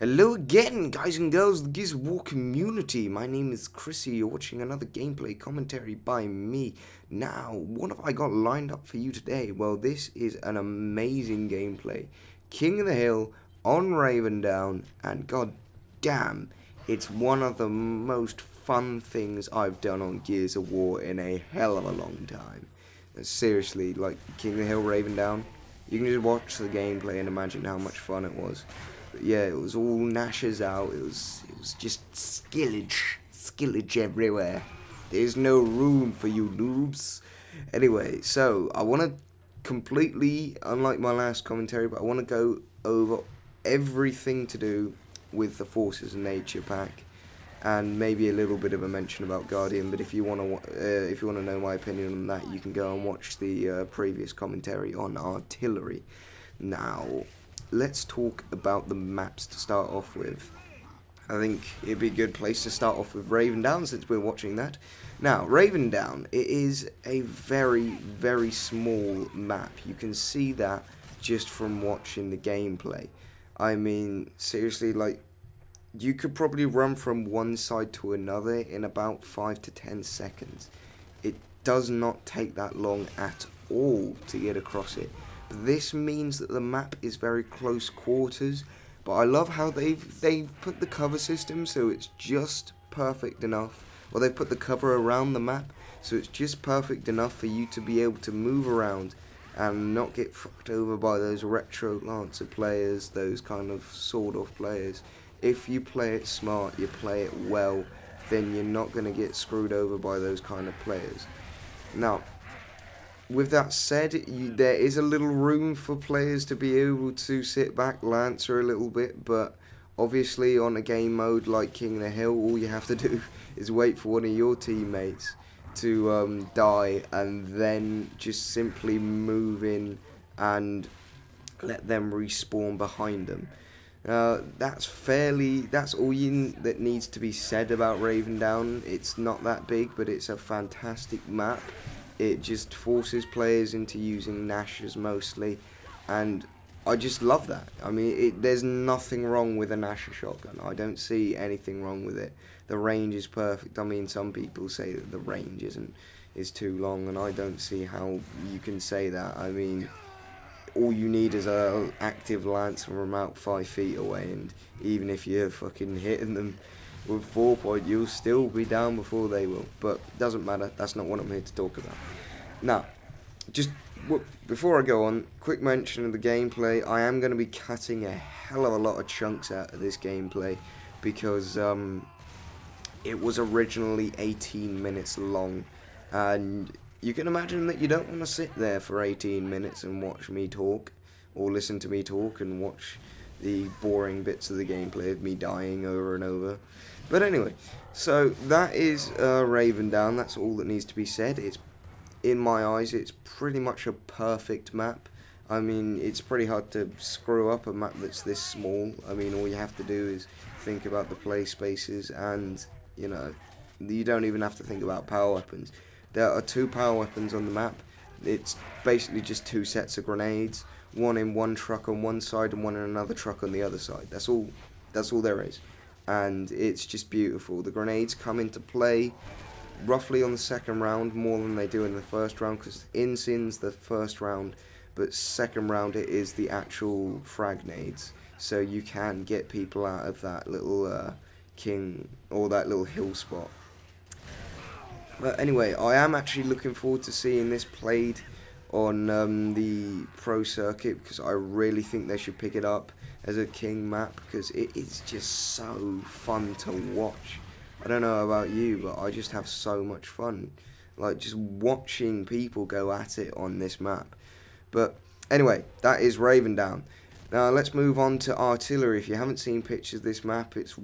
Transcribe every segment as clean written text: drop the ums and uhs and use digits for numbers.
Hello again, guys and girls, the Gears of War community. My name is Chrissy. You're watching another gameplay commentary by me. Now, what have I got lined up for you today? Well, this is an amazing gameplay. King of the Hill on Raven Down, and god damn, it's one of the most fun things I've done on Gears of War in a hell of a long time. Seriously, like King of the Hill, Raven Down, you can just watch the gameplay and imagine how much fun it was. Yeah, it was all Nashers out. It was just skillage everywhere. There's no room for you noobs. Anyway, so I want to completely, unlike my last commentary, but I want to go over everything to do with the Forces of Nature pack, and maybe a little bit of a mention about Guardian. But if you want to know my opinion on that, you can go and watch the previous commentary on artillery. Now, let's talk about the maps to start off with. I think it'd be a good place to start off with Raven Down, since we're watching that. Now, Raven Down, it is a very, very small map. You can see that just from watching the gameplay. I mean, seriously, like, you could probably run from one side to another in about 5 to 10 seconds. It does not take that long at all to get across it. This means that the map is very close quarters, but I love how they've put the cover system so it's just perfect enough. Well, they've put the cover around the map so it's just perfect enough for you to be able to move around and not get fucked over by those retro Lancer players, those kind of sawed-off players. If you play it smart, you play it well, then you're not going to get screwed over by those kind of players. Now, with that said, there is a little room for players to be able to sit back, Lancer a little bit, but obviously on a game mode like King of the Hill, all you have to do is wait for one of your teammates to die, and then just simply move in and let them respawn behind them. That's all that needs to be said about Raven Down. It's not that big, but it's a fantastic map. It just forces players into using Nashers mostly, and I just love that. I mean, there's nothing wrong with a Nasher shotgun. I don't see anything wrong with it. The range is perfect. I mean, some people say that the range is too long, and I don't see how you can say that. I mean, all you need is a active lance from about 5 feet away, and even if you're fucking hitting them with 4-point, you'll still be down before they will. But doesn't matter, that's not what I'm here to talk about. Now, just before I go on, quick mention of the gameplay. I am going to be cutting a hell of a lot of chunks out of this gameplay, because it was originally 18 minutes long, and you can imagine that you don't want to sit there for 18 minutes and watch me talk, or listen to me talk and watch the boring bits of the gameplay of me dying over and over. But anyway, so that is Raven Down. That's all that needs to be said. It's, in my eyes, it's pretty much a perfect map. I mean, it's pretty hard to screw up a map that's this small. I mean, all you have to do is think about the play spaces, and, you know, you don't even have to think about power weapons. There are 2 power weapons on the map. It's basically just 2 sets of grenades, one in one truck on one side and one in another truck on the other side. That's all there is. And it's just beautiful. The grenades come into play roughly on the second round more than they do in the first round, because Insin's the first round, but second round it is the actual frag nades. So you can get people out of that little king, or that little hill spot. But anyway, I am actually looking forward to seeing this played on the pro circuit, because I really think they should pick it up as a king map, because it is just so fun to watch. I don't know about you, but I just have so much fun, like, just watching people go at it on this map. But anyway, that is Raven Down. Now let's move on to artillery. If you haven't seen pictures of this map, it's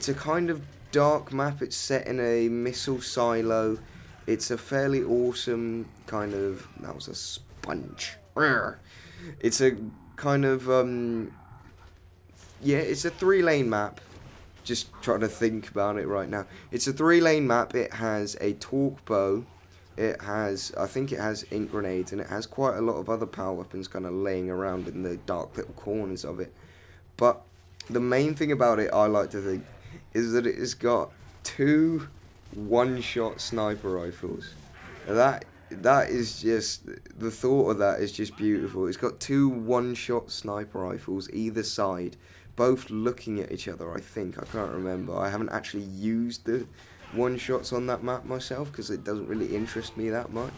a kind of dark map. It's set in a missile silo. It's a fairly awesome kind of, that was a sponge. It's a kind of yeah, it's a 3-lane map. Just trying to think about it right now. It's a 3-lane map. It has a torque bow. I think it has ink grenades, and it has quite a lot of other power weapons kind of laying around in the dark little corners of it. But the main thing about it, I like to think, is that it has got 2 one-shot sniper rifles. That is just, the thought of that is just beautiful. It's got 2 one-shot sniper rifles either side, both looking at each other. I think, I can't remember. I haven't actually used the one-shots on that map myself because it doesn't really interest me that much,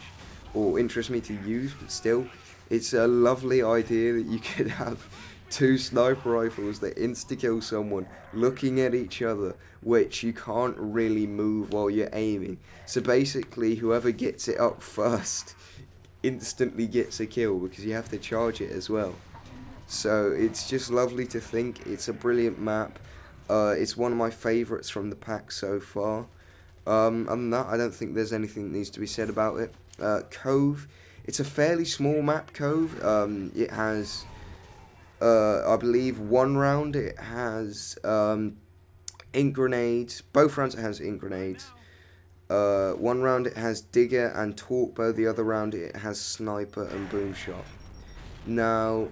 or interest me to use. But still, it's a lovely idea that you could have 2 sniper rifles that insta-kill someone looking at each other, which you can't really move while you're aiming. So basically, whoever gets it up first instantly gets a kill because you have to charge it as well. So it's just lovely to think. It's a brilliant map. It's one of my favourites from the pack so far. Other than that, I don't think there's anything that needs to be said about it. Cove. It's a fairly small map, Cove. It has, I believe, 1 round. It has ink grenades. Both rounds it has ink grenades. 1 round it has digger and torque bow. The other round it has sniper and boom shot. Now,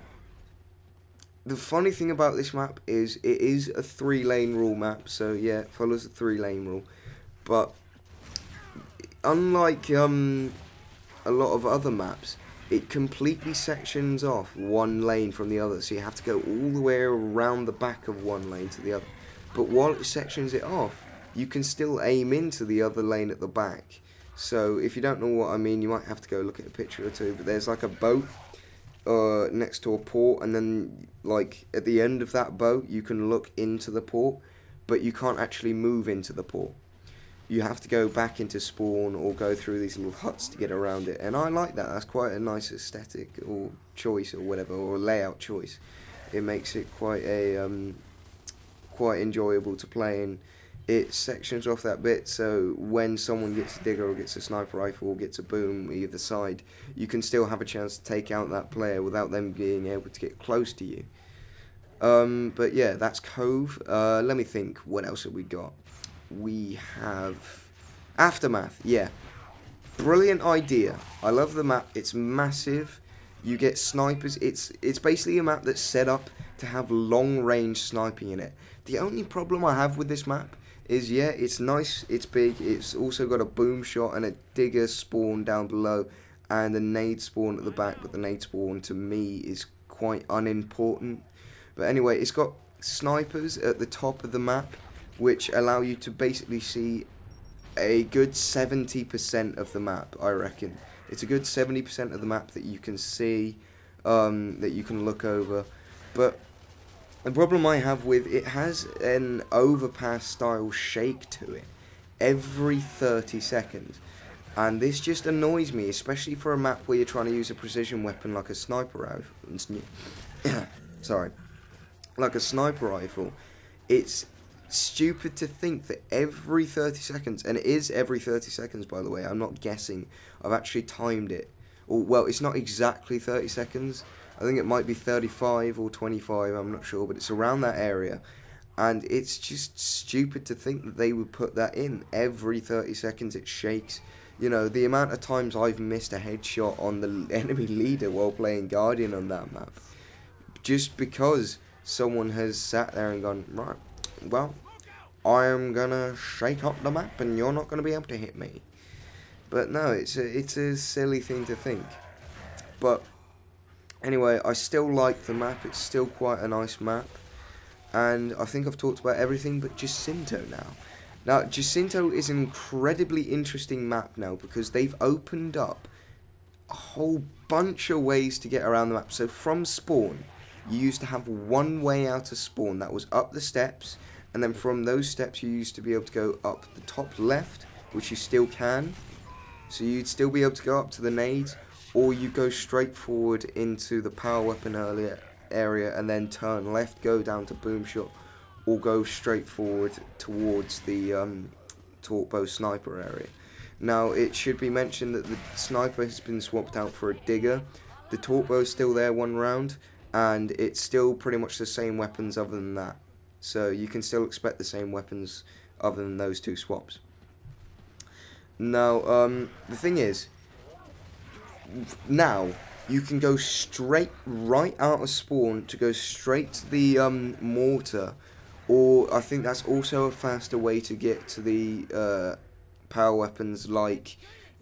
the funny thing about this map is it is a 3-lane rule map. So yeah, it follows the 3-lane rule. But unlike a lot of other maps, it completely sections off one lane from the other, so you have to go all the way around the back of one lane to the other. But while it sections it off, you can still aim into the other lane at the back. So if you don't know what I mean, you might have to go look at a picture or two. But there's like a boat next to a port, and then like at the end of that boat you can look into the port, but you can't actually move into the port. You have to go back into spawn or go through these little huts to get around it, and I like that. That's quite a nice aesthetic or choice or whatever, or layout choice. It makes it quite enjoyable to play, and it sections off that bit, so when someone gets a digger or gets a sniper rifle or gets a boom either side, you can still have a chance to take out that player without them being able to get close to you. But yeah, that's Cove. Let me think, what else have we got? We have Aftermath. Yeah, brilliant idea. I love the map. It's massive. You get snipers. It's basically a map that's set up to have long range sniping in it. The only problem I have with this map is, yeah, it's nice, it's big, it's also got a boom shot and a digger spawn down below and a nade spawn at the back, but the nade spawn to me is quite unimportant. But anyway, it's got snipers at the top of the map, which allow you to basically see a good 70% of the map, I reckon. It's a good 70% of the map that you can see, that you can look over. But the problem I have with it has an overpass style shake to it every 30 seconds. And this just annoys me, especially for a map where you're trying to use a precision weapon like a sniper rifle. Sorry. Like a sniper rifle. It's stupid to think that every 30 seconds, and it is every 30 seconds by the way, I'm not guessing, I've actually timed it. Or, well, it's not exactly 30 seconds, I think it might be 35 or 25, I'm not sure, but it's around that area. And it's just stupid to think that they would put that in. Every 30 seconds it shakes. You know, the amount of times I've missed a headshot on the enemy leader while playing Guardian on that map. Just because someone has sat there and gone, right, well, I'm gonna shake up the map and you're not gonna be able to hit me. But no, it's a silly thing to think. But anyway, I still like the map. It's still quite a nice map. And I think I've talked about everything but Jacinto now. Now, Jacinto is an incredibly interesting map now because they've opened up a whole bunch of ways to get around the map. So from spawn, you used to have one way out of spawn, that was up the steps, and then from those steps you used to be able to go up the top left, which you still can. So you'd still be able to go up to the nades, or you go straight forward into the power weapon area and then turn left, go down to boom shot, or go straight forward towards the torque bow sniper area. Now, it should be mentioned that the sniper has been swapped out for a digger. The torque bow is still there 1 round, and it's still pretty much the same weapons other than that. So you can still expect the same weapons other than those 2 swaps. Now, the thing is, now, you can go straight right out of spawn to go straight to the mortar, or I think that's also a faster way to get to the power weapons like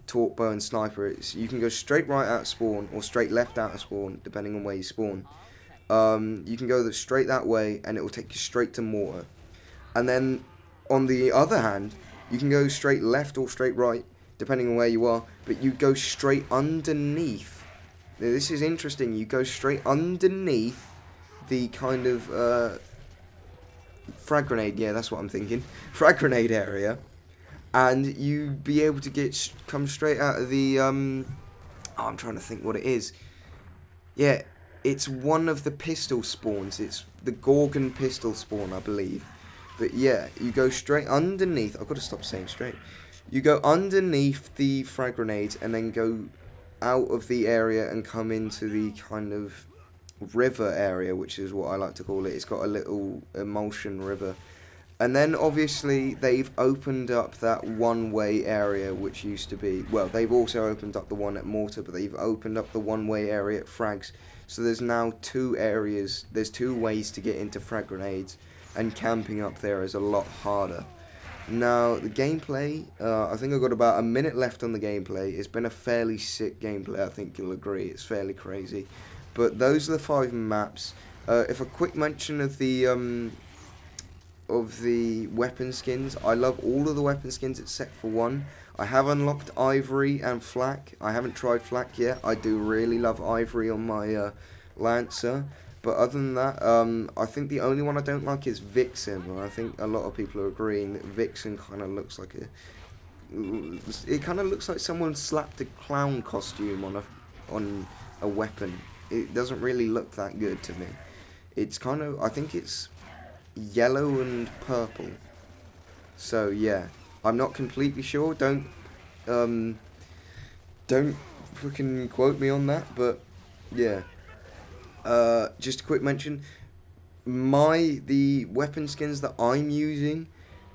torque bow and sniper. You can go straight right out of spawn or straight left out of spawn depending on where you spawn. You can go straight that way and it will take you straight to mortar. And then on the other hand, you can go straight left or straight right depending on where you are, but you go straight underneath. Now, this is interesting. You go straight underneath the kind of frag grenade. Yeah, that's what I'm thinking. Frag grenade area, and you be able to come straight out of the oh, I'm trying to think what it is. Yeah, it's one of the pistol spawns. It's the Gorgon pistol spawn, I believe. But yeah, you go straight underneath. I've got to stop saying straight. You go underneath the frag grenades and then go out of the area and come into the kind of river area, which is what I like to call it. It's got a little emulsion river. And then obviously they've opened up that one-way area which used to be, well, they've also opened up the one at Mortar, but they've opened up the one-way area at Frags. So there's now two areas, there's two ways to get into frag grenades, and camping up there is a lot harder. Now, the gameplay, I think I've got about a minute left on the gameplay. It's been a fairly sick gameplay, I think you'll agree. It's fairly crazy. But those are the 5 maps. If a quick mention of the weapon skins, I love all of the weapon skins except for one. I have unlocked Ivory and Flak. I haven't tried Flak yet. I do really love Ivory on my Lancer. But other than that, I think the only one I don't like is Vixen. And I think a lot of people are agreeing that Vixen kind of looks like it kind of looks like someone slapped a clown costume on a weapon. It doesn't really look that good to me. It's kind of, I think it's yellow and purple. So yeah, I'm not completely sure. Don't fucking quote me on that. But yeah. Just a quick mention, the weapon skins that I'm using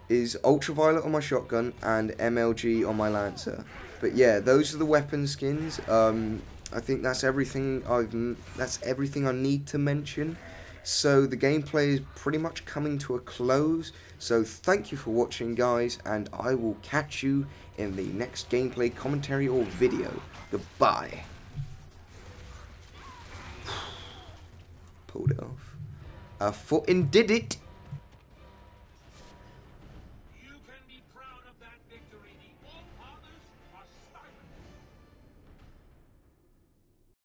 is Ultraviolet on my shotgun and MLG on my Lancer. But yeah, those are the weapon skins. I think that's everything I need to mention. So the gameplay is pretty much coming to a close. So thank you for watching, guys, and I will catch you in the next gameplay commentary or video. Goodbye. Pulled it off. I fucking did it.